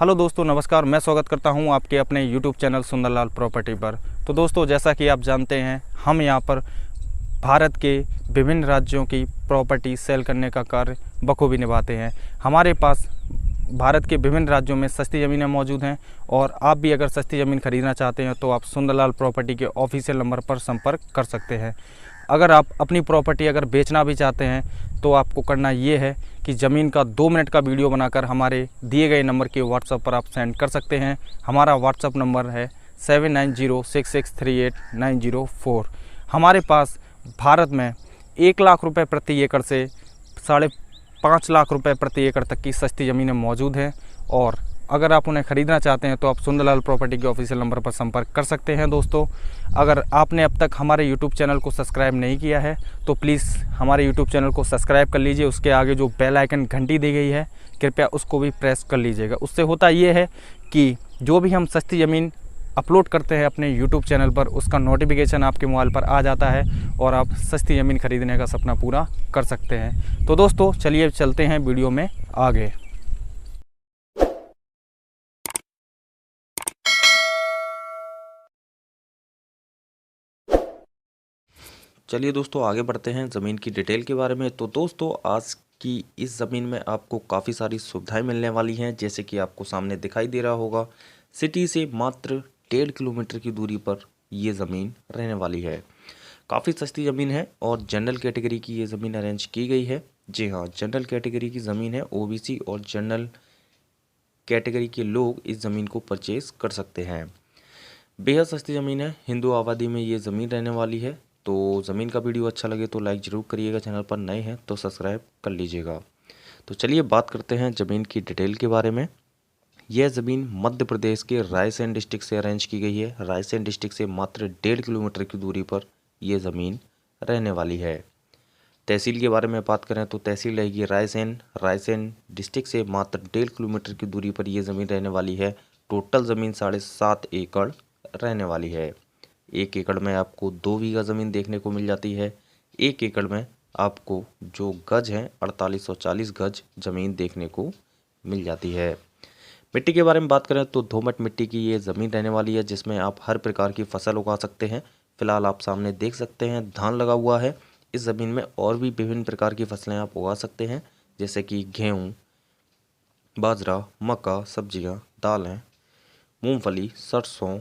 Hello दोस्तों, नमस्कार। मैं स्वागत करता हूं आपके अपने यूट्यूब चैनल सुंदरलाल प्रॉपर्टी पर। तो दोस्तों, जैसा कि आप जानते हैं, हम यहां पर भारत के विभिन्न राज्यों की प्रॉपर्टी सेल करने का कार्य बखूबी निभाते हैं। हमारे पास भारत के विभिन्न राज्यों में सस्ती ज़मीनें मौजूद हैं और आप भी अगर सस्ती ज़मीन खरीदना चाहते हैं तो आप सुंदरलाल प्रॉपर्टी के ऑफिशियल नंबर पर संपर्क कर सकते हैं। अगर आप अपनी प्रॉपर्टी अगर बेचना भी चाहते हैं तो आपको करना ये है कि ज़मीन का 2 मिनट का वीडियो बनाकर हमारे दिए गए नंबर के व्हाट्सएप पर आप सेंड कर सकते हैं। हमारा व्हाट्सएप नंबर है 7906638904। हमारे पास भारत में 1 लाख रुपए प्रति एकड़ से 5.5 लाख रुपए प्रति एकड़ तक की सस्ती ज़मीनें मौजूद हैं और अगर आप उन्हें ख़रीदना चाहते हैं तो आप सुंदरलाल प्रॉपर्टी के ऑफिशियल नंबर पर संपर्क कर सकते हैं। दोस्तों, अगर आपने अब तक हमारे यूट्यूब चैनल को सब्सक्राइब नहीं किया है तो प्लीज़ हमारे यूट्यूब चैनल को सब्सक्राइब कर लीजिए। उसके आगे जो बेल आइकन घंटी दी गई है, कृपया उसको भी प्रेस कर लीजिएगा। उससे होता ये है कि जो भी हम सस्ती ज़मीन अपलोड करते हैं अपने यूट्यूब चैनल पर, उसका नोटिफिकेशन आपके मोबाइल पर आ जाता है और आप सस्ती ज़मीन खरीदने का सपना पूरा कर सकते हैं। तो दोस्तों, चलिए चलते हैं वीडियो में आगे। चलिए दोस्तों, आगे बढ़ते हैं ज़मीन की डिटेल के बारे में। तो दोस्तों, आज की इस ज़मीन में आपको काफ़ी सारी सुविधाएं मिलने वाली हैं। जैसे कि आपको सामने दिखाई दे रहा होगा, सिटी से मात्र 1.5 किलोमीटर की दूरी पर ये ज़मीन रहने वाली है। काफ़ी सस्ती ज़मीन है और जनरल कैटेगरी की ये ज़मीन अरेंज की गई है। जी हाँ, जनरल कैटेगरी की ज़मीन है। ओबीसी और जनरल कैटेगरी के लोग इस ज़मीन को परचेज़ कर सकते हैं। बेहद सस्ती ज़मीन है। हिंदू आबादी में ये ज़मीन रहने वाली है। तो ज़मीन का वीडियो अच्छा लगे तो लाइक ज़रूर करिएगा, चैनल पर नए हैं तो सब्सक्राइब कर लीजिएगा। तो चलिए बात करते हैं ज़मीन की डिटेल के बारे में। यह ज़मीन मध्य प्रदेश के रायसेन डिस्ट्रिक्ट से अरेंज की गई है। रायसेन डिस्ट्रिक्ट से मात्र 1.5 किलोमीटर की दूरी पर यह ज़मीन रहने वाली है। तहसील के बारे में बात करें तो तहसील रहेगी रायसेन। रायसेन डिस्ट्रिक्ट से मात्र 1.5 किलोमीटर की दूरी पर यह ज़मीन रहने वाली है। टोटल ज़मीन 7.5 एकड़ रहने वाली है। 1 एकड़ में आपको 2 बीघा ज़मीन देखने को मिल जाती है। 1 एकड़ में आपको जो गज हैं 4840 गज ज़मीन देखने को मिल जाती है। मिट्टी के बारे में बात करें तो दोमट मिट्टी की ये ज़मीन रहने वाली है, जिसमें आप हर प्रकार की फसल उगा सकते हैं। फिलहाल आप सामने देख सकते हैं धान लगा हुआ है। इस ज़मीन में और भी विभिन्न प्रकार की फसलें आप उगा सकते हैं, जैसे कि गेहूँ, बाजरा, मक्का, सब्जियाँ, दालें, मूंगफली, सरसों,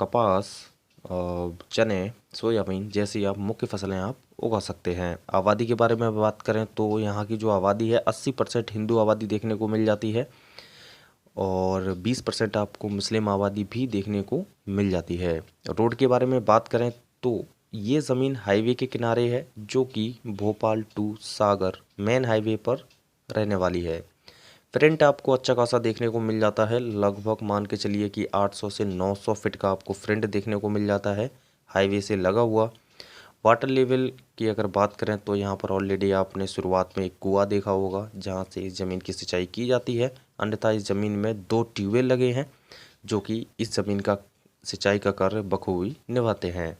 कपास, चने, सोयाबीन जैसी आप मुख्य फसलें आप उगा सकते हैं। आबादी के बारे में बात करें तो यहाँ की जो आबादी है 80% हिंदू आबादी देखने को मिल जाती है और 20% आपको मुस्लिम आबादी भी देखने को मिल जाती है। रोड के बारे में बात करें तो ये ज़मीन हाईवे के किनारे है, जो कि Bhopal to Sagar main highway पर रहने वाली है। फ्रंट आपको अच्छा खासा देखने को मिल जाता है। लगभग मान के चलिए कि 800 से 900 फीट का आपको फ्रंट देखने को मिल जाता है हाईवे से लगा हुआ। वाटर लेवल की अगर बात करें तो यहाँ पर ऑलरेडी आपने शुरुआत में एक कुआं देखा होगा, जहाँ से इस ज़मीन की सिंचाई की जाती है। अन्यथा इस ज़मीन में 2 ट्यूबवेल लगे हैं, जो कि इस ज़मीन का सिंचाई का कार्य बखूबी निभाते हैं।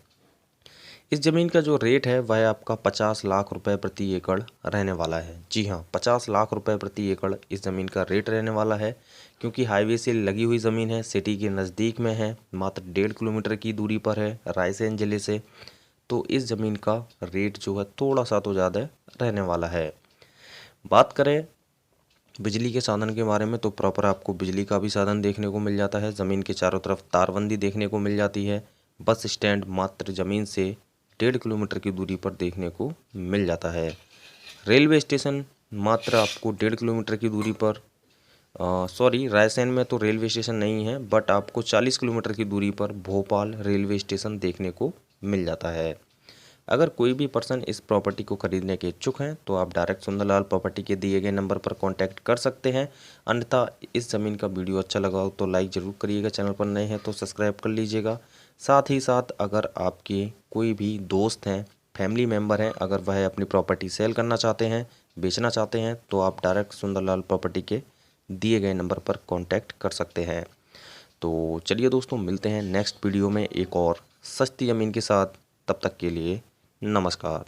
इस ज़मीन का जो रेट है वह आपका 50 लाख रुपए प्रति एकड़ रहने वाला है। जी हाँ, 50 लाख रुपए प्रति एकड़ इस ज़मीन का रेट रहने वाला है, क्योंकि हाईवे से लगी हुई ज़मीन है, सिटी के नज़दीक में है, मात्र 1.5 किलोमीटर की दूरी पर है रायसेन ज़िले से। तो इस ज़मीन का रेट जो है थोड़ा सा तो ज़्यादा रहने वाला है। बात करें बिजली के साधन के बारे में तो प्रॉपर आपको बिजली का भी साधन देखने को मिल जाता है। ज़मीन के चारों तरफ तारबंदी देखने को मिल जाती है। बस स्टैंड मात्र ज़मीन से 1.5 किलोमीटर की दूरी पर देखने को मिल जाता है। रेलवे स्टेशन मात्र आपको 1.5 किलोमीटर की दूरी पर रायसेन में तो रेलवे स्टेशन नहीं है, बट आपको 40 किलोमीटर की दूरी पर भोपाल रेलवे स्टेशन देखने को मिल जाता है। अगर कोई भी पर्सन इस प्रॉपर्टी को खरीदने के इच्छुक हैं तो आप डायरेक्ट सुंदरलाल प्रॉपर्टी के दिए गए नंबर पर कांटेक्ट कर सकते हैं। अन्यथा इस ज़मीन का वीडियो अच्छा लगा हो तो लाइक ज़रूर करिएगा, चैनल पर नए हैं तो सब्सक्राइब कर लीजिएगा। साथ ही साथ अगर आपके कोई भी दोस्त हैं, फैमिली मेम्बर हैं, अगर वह अपनी प्रॉपर्टी सेल करना चाहते हैं, बेचना चाहते हैं, तो आप डायरेक्ट सुंदरलाल प्रॉपर्टी के दिए गए नंबर पर कॉन्टैक्ट कर सकते हैं। तो चलिए दोस्तों, मिलते हैं नेक्स्ट वीडियो में एक और सस्ती ज़मीन के साथ। तब तक के लिए नमस्कार।